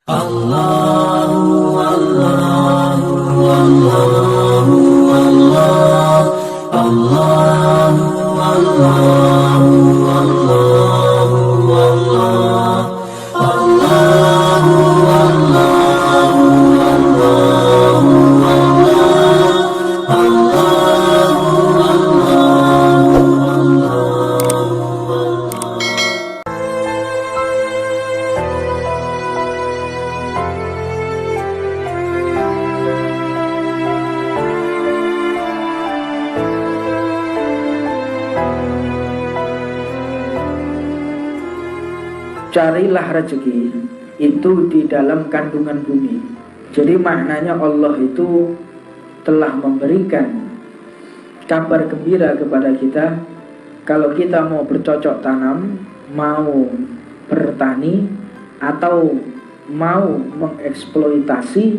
Allahu Allahu Allahu Allah Allahu Allahu Allahu Allah Allahu Allahu Allahu Carilah rezeki itu di dalam kandungan bumi. Jadi maknanya Allah itu telah memberikan kabar gembira kepada kita. Kalau kita mau bercocok tanam, mau bertani, atau mau mengeksploitasi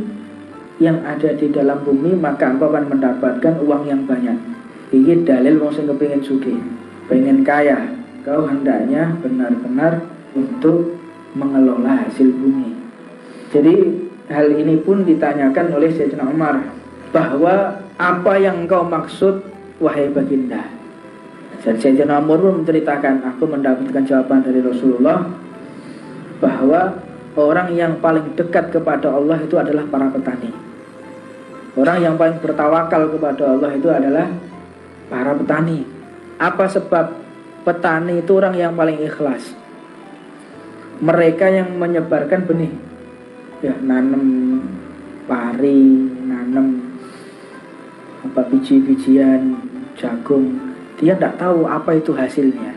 yang ada di dalam bumi, maka engkau akan mendapatkan uang yang banyak. Ini dalil wong sing kepengin sugih, pengen kaya. Kau hendaknya benar-benar untuk mengelola hasil bumi. Jadi hal ini pun ditanyakan oleh Sayyidina Umar, bahwa apa yang engkau maksud wahai baginda? Sayyidina Umar pun menceritakan, aku mendapatkan jawaban dari Rasulullah bahwa orang yang paling dekat kepada Allah itu adalah para petani. Orang yang paling bertawakal kepada Allah itu adalah para petani. Apa sebab? Petani itu orang yang paling ikhlas. Mereka yang menyebarkan benih, ya, nanam pari, nanam biji-bijian, jagung. Dia tidak tahu apa itu hasilnya.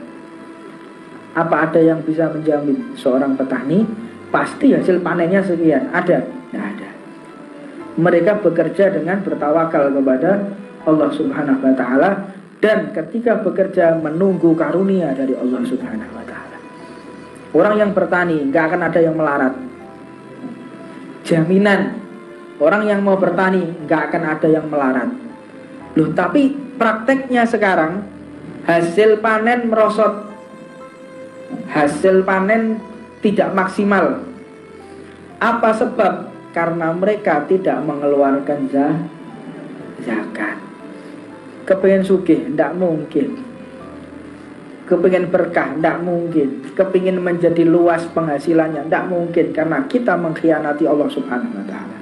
Apa ada yang bisa menjamin seorang petani pasti hasil panennya sekian? Ada? Tidak ada. Mereka bekerja dengan bertawakal kepada Allah Subhanahu wa Ta'ala, dan ketika bekerja menunggu karunia dari Allah Subhanahu wa Ta'ala. Orang yang bertani nggak akan ada yang melarat. Jaminan orang yang mau bertani nggak akan ada yang melarat. Loh, tapi prakteknya sekarang hasil panen merosot, hasil panen tidak maksimal. Apa sebab? Karena mereka tidak mengeluarkan zakat. Kepengen sugih, tidak mungkin. Kepengen berkah, tidak mungkin. Kepingin menjadi luas penghasilannya, tidak mungkin, karena kita mengkhianati Allah Subhanahu wa Ta'ala.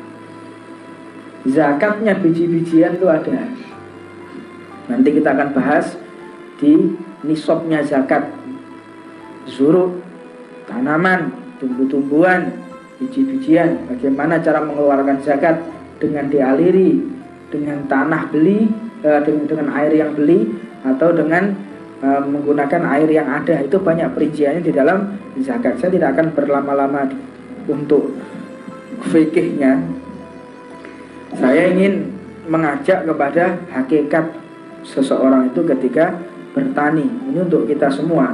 Zakatnya biji-bijian itu ada. Nanti kita akan bahas di nisabnya zakat. Zuruk, tanaman, tumbuh-tumbuhan, biji-bijian. Bagaimana cara mengeluarkan zakat? Dengan dialiri dengan tanah beli, dengan air yang beli, atau dengan menggunakan air yang ada. Itu banyak perinciannya di dalam zakat. Saya tidak akan berlama-lama untuk fikihnya. Saya ingin mengajak kepada hakikat seseorang itu ketika bertani. Ini untuk kita semua.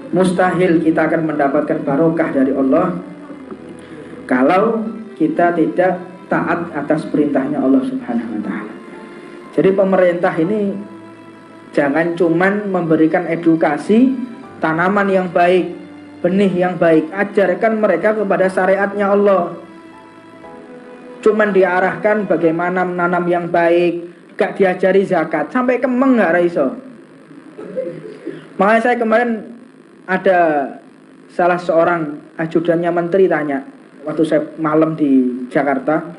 Mustahil kita akan mendapatkan barokah dari Allah kalau kita tidak taat atas perintahnya Allah Subhanahu wa Ta'ala. Jadi pemerintah ini jangan cuman memberikan edukasi tanaman yang baik, benih yang baik. Ajarkan mereka kepada syariatnya Allah. Cuman diarahkan bagaimana menanam yang baik, gak diajari zakat, sampai kemeng gak raiso. Makanya saya kemarin ada salah seorang ajudannya menteri tanya, waktu saya malam di Jakarta,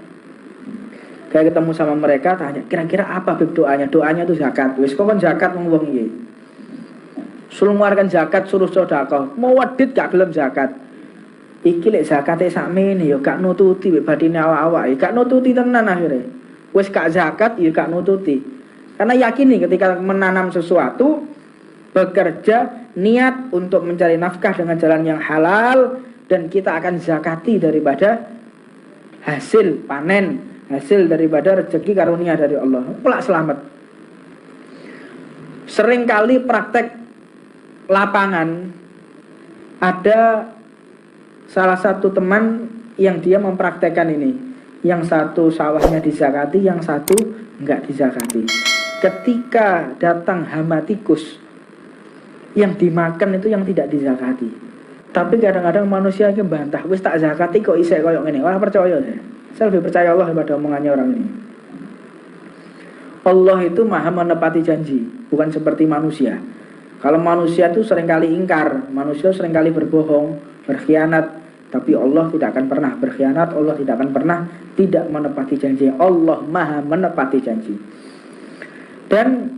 kayak ketemu sama mereka, tanya, kira-kira apa bib doanya? Doanya itu zakat. Wis kok kan zakat wong iki. Suruh ngeluarkan zakat, suruh sedekah. Mau wadit gak gelem zakat. Iki lek zakate sakmene ya gak nututi wek badine awak-awak. Gak nututi tenan akhirnya. Wis gak zakat ya gak nututi. Karena yakini ketika menanam sesuatu, bekerja niat untuk mencari nafkah dengan jalan yang halal, dan kita akan zakati daripada hasil panen, hasil daripada rezeki karunia dari Allah. Pelak selamat. Seringkali praktek lapangan, ada salah satu teman yang dia mempraktekkan ini. Yang satu sawahnya dizakati, yang satu enggak dizakati. Ketika datang hama tikus, yang dimakan itu yang tidak dizakati. Tapi kadang-kadang manusia ini bantah, wis tak zakati kok isek koyo ngene. Ora percaya saya. Saya lebih percaya Allah daripada omongannya orang ini. Allah itu maha menepati janji, bukan seperti manusia. Kalau manusia itu seringkali ingkar, manusia seringkali berbohong, berkhianat, tapi Allah tidak akan pernah berkhianat, Allah tidak akan pernah tidak menepati janji. Allah maha menepati janji. Dan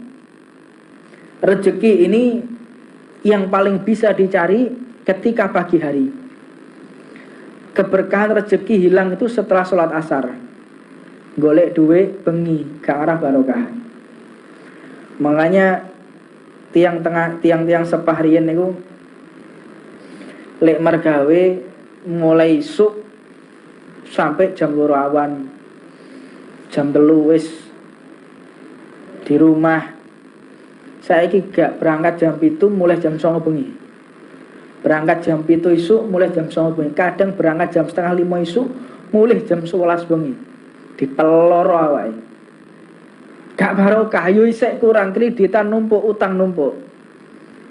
rezeki ini yang paling bisa dicari ketika pagi hari. Keberkahan rezeki hilang itu setelah sholat asar. Golek duit bengi ke arah barokah. Makanya tiang-tiang sepahrian niku lek mergawe mulai isuk sampai jam 2 awan, jam 3 wis di rumah. Saiki gak berangkat jam 7 mulai jam 9 bengi. Berangkat jam 7 isuk mulai jam 9 bengi. Kadang berangkat jam setengah 5 isuk mulai jam 11 bengi. Dipeloro awake. Gak barokah, yo isek kurang, kreditan numpuk, utang numpuk.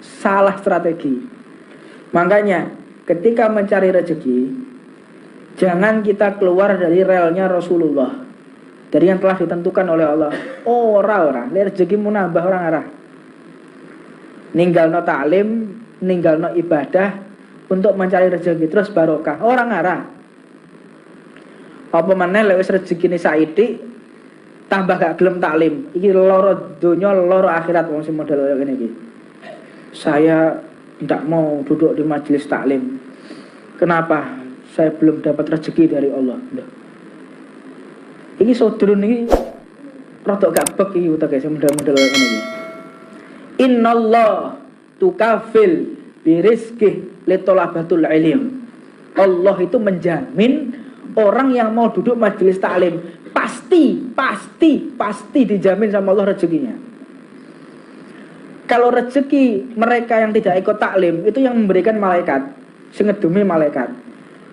Salah strategi. Makanya ketika mencari rezeki, jangan kita keluar dari relnya Rasulullah, dari yang telah ditentukan oleh Allah. Ora, rezekimu nambah orang arah. Ninggalno taklim, ninggalno ibadah untuk mencari rezeki terus barokah. Orang arah. Apa meneh lek wis rezekine saithik tambah gak gelem taklim. Iki loro donya, loro akhirat wong sing model kaya ngene iki. Saya tidak mau duduk di majelis taklim. Kenapa? Saya belum dapat rezeki dari Allah. Iki sodrun iki rada gak bek iki utek sing model-model ngene iki. Innallah tukafil birizqih litolabatul ilm. Allah itu menjamin orang yang mau duduk majelis taklim pasti dijamin sama Allah rezekinya. Kalau rezeki mereka yang tidak ikut taklim itu yang memberikan malaikat, sing ngedumi malaikat.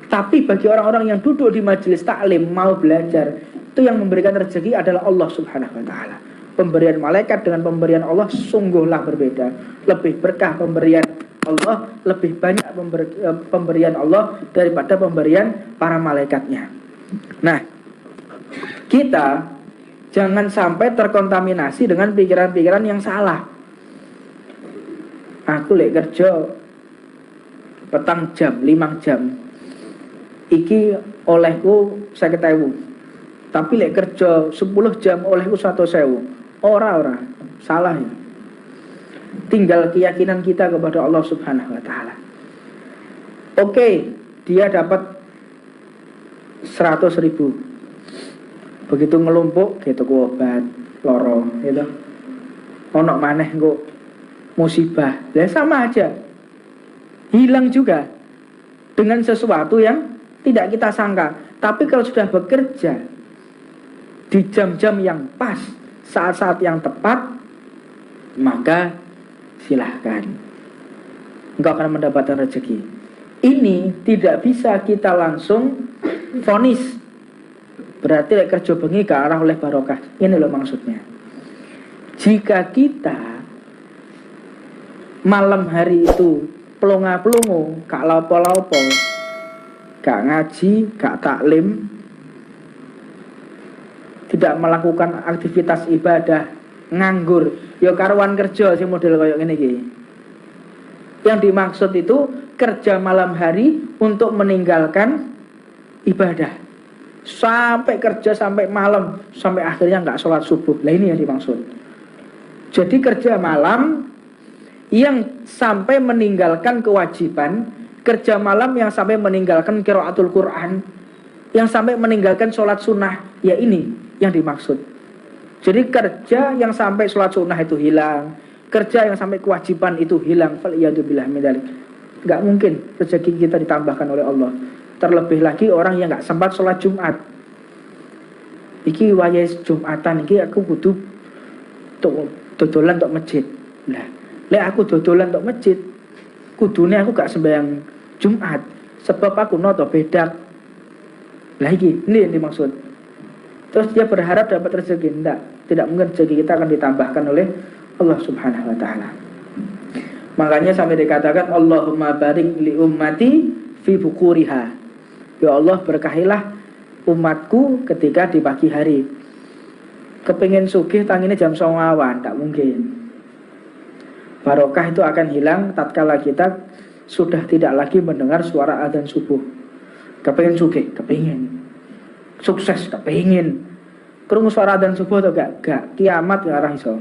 Tapi bagi orang-orang yang duduk di majelis taklim mau belajar, itu yang memberikan rezeki adalah Allah Subhanahu wa taala. Pemberian malaikat dengan pemberian Allah sungguhlah berbeda. Lebih berkah pemberian Allah, lebih banyak pemberian Allah daripada pemberian para malaikatnya. Nah, kita jangan sampai terkontaminasi dengan pikiran-pikiran yang salah. Aku lek kerja petang jam, 5 jam, iki olehku 50.000. Tapi lek kerja 10 jam olehku 100.000. Ora, salah ya. Tinggal keyakinan kita kepada Allah Subhanahu wa taala. Oke, dia dapat 100.000. Begitu ngelumpuk gitu ku obat loro gitu. Ono maneh kok musibah. Lah sama aja. Hilang juga dengan sesuatu yang tidak kita sangka. Tapi kalau sudah bekerja di jam-jam yang pas, saat-saat yang tepat, maka silahkan engkau akan mendapatkan rezeki. Ini tidak bisa kita langsung vonis berarti lek kerja bengi ke arah oleh barokah. Ini loh maksudnya. Jika kita malam hari itu pelongo-pelongo, gak lapo-lapo, gak ngaji, gak taklim, tidak melakukan aktivitas ibadah, nganggur, ya karuan kerja sing model kayak ngene iki. Yang dimaksud itu kerja malam hari untuk meninggalkan ibadah. Sampai kerja sampai malam, sampai akhirnya enggak sholat subuh. Lah ini yang dimaksud. Jadi kerja malam yang sampai meninggalkan kewajiban, kerja malam yang sampai meninggalkan qiraatul Quran, yang sampai meninggalkan sholat sunnah, ya ini yang dimaksud. Jadi kerja yang sampai sholat sunnah itu hilang, kerja yang sampai kewajiban itu hilang. Faliyadzubillah min dzalik. Enggak mungkin rezeki kita ditambahkan oleh Allah. Terlebih lagi orang yang enggak sempat sholat Jumat. Iki wayes Jumatan iki aku kudu dodolan tok masjid. Nah, lek aku dodolan tok masjid, kudune aku gak sembahyang Jumat sebab aku noto bedak. Lah iki ini yang dimaksud. Terus dia berharap dapat rezeki. Tidak mungkin rezeki kita akan ditambahkan oleh Allah Subhanahu wa taala. Makanya sampai dikatakan Allahumma barik li ummati fi bukuriha. Ya Allah, berkahilah umatku ketika di pagi hari. Kepingin sugih tangine jam 09.00 awan, tak mungkin. Barokah itu akan hilang tatkala kita sudah tidak lagi mendengar suara adzan subuh. Kepingin sugih, kepingin sukses, kepingin krungu suara adzan subuh atau gak kiamat ya arah iso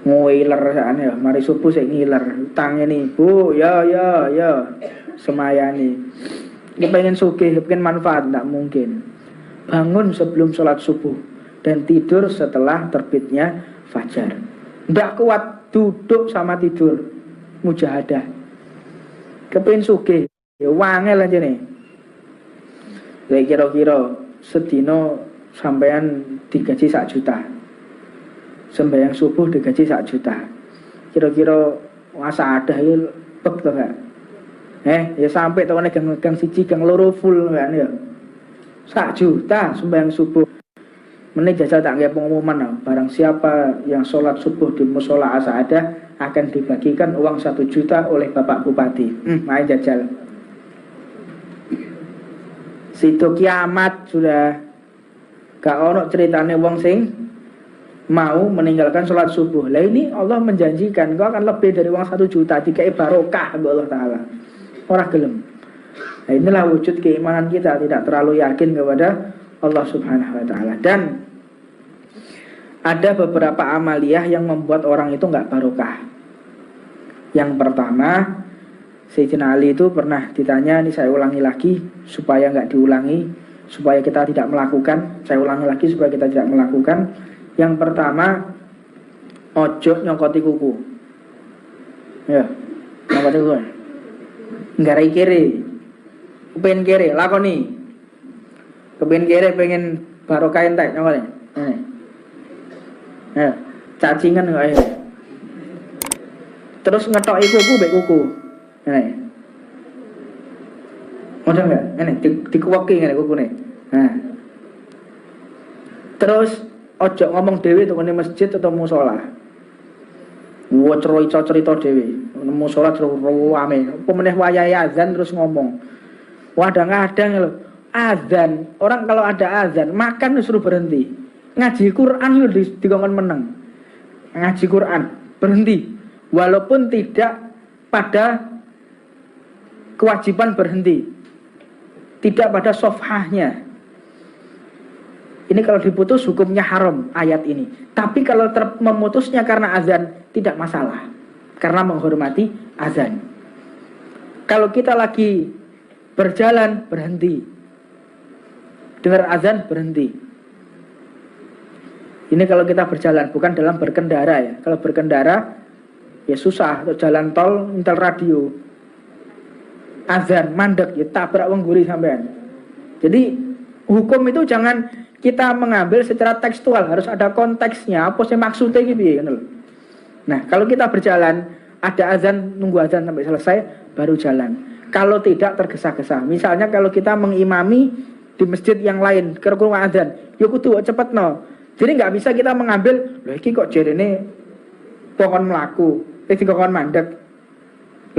ngiler sakane ya, mari subuh sik ngiler utang ini bu ya semayani. Kepingin sugih, kepingin manfaat, tak mungkin. Bangun sebelum sholat subuh dan tidur setelah terbitnya fajar. Ndak kuat duduk sama tidur, mujahadah. Kepingin sugih ya wangel aja nih. Lek kira-kira sedino sampean digaji 1 juta. Sembahyang subuh digaji 1 juta. Kira-kira masa ada iki pek to gak? Ya sampai tokone gang 1 gang 2 full kan ya. 1 juta sembahyang subuh. Meneh jajal tak nggih pengumuman barang siapa yang sholat subuh di mushola Asa'adah akan dibagikan uang 1 juta oleh Bapak Bupati. Main jajal. Situ kiamat sudah. Gak ono ceritane wong sing mau meninggalkan sholat subuh. Lah ini Allah menjanjikan kau akan lebih dari uang 1 juta dikai barokah Allah Ta'ala. Orang gelem. Nah, inilah wujud keimanan kita, tidak terlalu yakin kepada Allah Subhanahu wa Ta'ala. Dan ada beberapa amaliyah yang membuat orang itu nggak barokah. Yang pertama, Sayyidina Ali itu pernah ditanya, ini saya ulangi lagi supaya nggak diulangi, supaya kita tidak melakukan. Saya ulangi lagi supaya kita tidak melakukan. Yang pertama, ojo nyongkoti kuku. Ya, nyongkoti kuku. Nggarai kiri, pengen kiri, lakoni. Kepengen kiri, pengen barokah entek, nyongkoti. Ya, cacingan nggak ya. Terus ngetok kuku, baik kuku. Ini, udah nggak? Ini dikuwaki nggak kuku nih. Nah, terus ojo ngomong dewi tuh di masjid atau musola. Gua cerita dewi, musola terus rame. Pemeneh wayahe azan terus ngomong. Kadang-kadang loh, azan orang kalau ada azan makan disuruh berhenti. Ngaji Quran lu dikongkon meneng. Ngaji Quran berhenti, walaupun tidak pada kewajiban berhenti, tidak pada sofhahnya. Ini kalau diputus hukumnya haram ayat ini. Tapi kalau memutusnya karena azan tidak masalah, karena menghormati azan. Kalau kita lagi berjalan berhenti, dengar azan berhenti. Ini kalau kita berjalan, bukan dalam berkendara ya. Kalau berkendara ya susah, untuk jalan tol, intel radio, azan, mandek, ya tabrak wong guri sampean. Jadi hukum itu jangan kita mengambil secara tekstual, harus ada konteksnya, apa sih maksudnya gitu ya. Nah, kalau kita berjalan, ada azan, nunggu azan sampai selesai, baru jalan. Kalau tidak tergesa-gesa. Misalnya kalau kita mengimami di masjid yang lain, kira-kira azan, yuk kudu cepet no. Jadi nggak bisa kita mengambil, loh iki kok jarene kokon melaku, kokon mandek.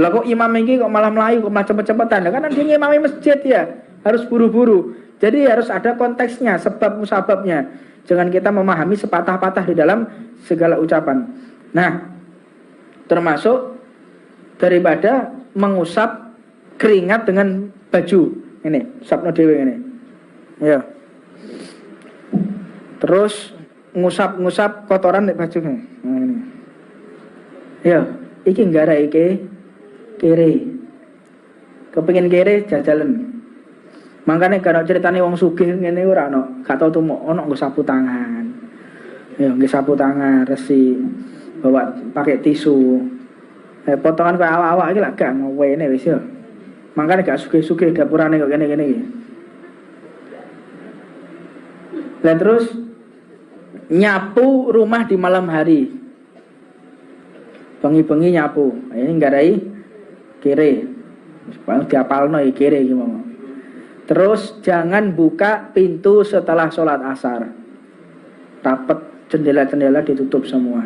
Lah kok imam iki kok malah melayu, kok malah cepet-cepetan. Karena dia ngimami masjid ya, harus buru-buru. Jadi harus ada konteksnya, sebab musababnya. Jangan kita memahami sepatah-patah di dalam segala ucapan. Nah, termasuk daripada mengusap keringat dengan baju. Ini, sapno dewe ini. Ya. Terus ngusap kotoran di baju. Nah, ini. Ya, iki nggara iki kiri. Kepengin kiri jajalan. Makanya kalau ceritanya wong sugih ngene ora ono, gak tau tuh ono nggo sapu tangan. Ya, nggo sapu tangan, resi, bawa pakai tisu. Potongan kaya awak-awak iki lak gak ngewene wis ya. Makanya gak sugih-sugih dapurane kok kene-kene iki. Lah terus nyapu rumah di malam hari. Bengi-bengi nyapu. Ini nggarai kiri. Supaya diapalno iki kiri iki mong. Terus jangan buka pintu setelah sholat asar. Rapet, jendela-jendela ditutup semua.